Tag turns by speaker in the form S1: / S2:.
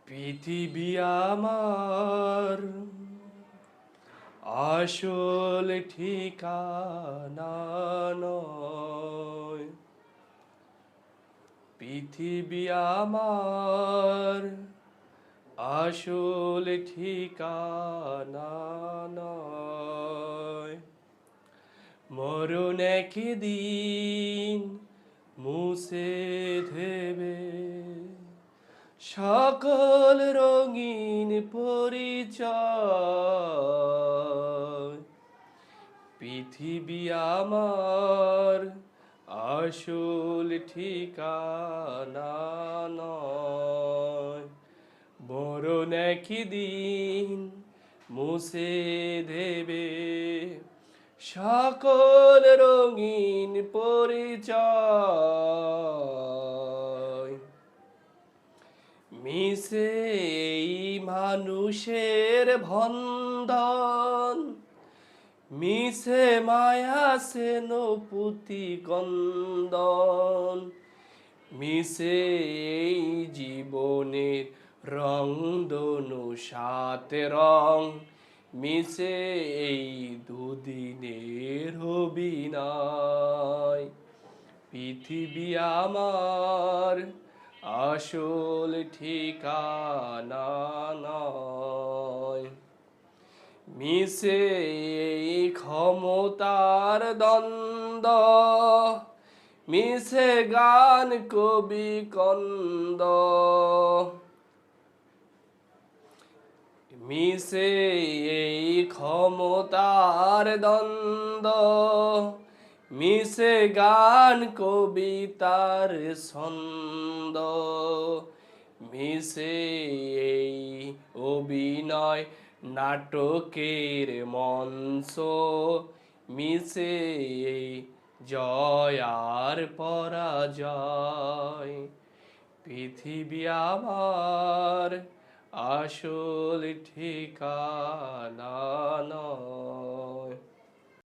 S1: পৃথিবী আমার আসল ঠিকানা নয়। পৃথিবী আমার আসল ঠিকানা নয়। মরণ একদিন মুছে দেবে সকল রঙিন পরিচয়। পৃথিবী আমার আসল ঠিকানা নয়। মরণ একদিন মুছে দেবে সকল রঙিন পরিচয়। মিশে এই মানুষের বন্ধন, মিশে মায়া সেন পুতি কন্দন, মিশে এই জীবনের রং দনু সাত রং, মিশে এই দুদিনের অভিনয়। পৃথিবী আমার আসল ঠিকানা নয়। মিশে এই ক্ষমতার দ্বন্দ্ব, মিশে গান কবি কন্দ, মিশে এই ক্ষমতার দ্বন্দ্ব, মিশে গান কবিতার ছন্দ, মিশে এই অভিনয় নাটকের মঞ্চ, মিশে এই জয় আর পরাজয়। পৃথিবী আমার আসল ঠিকানা নয়।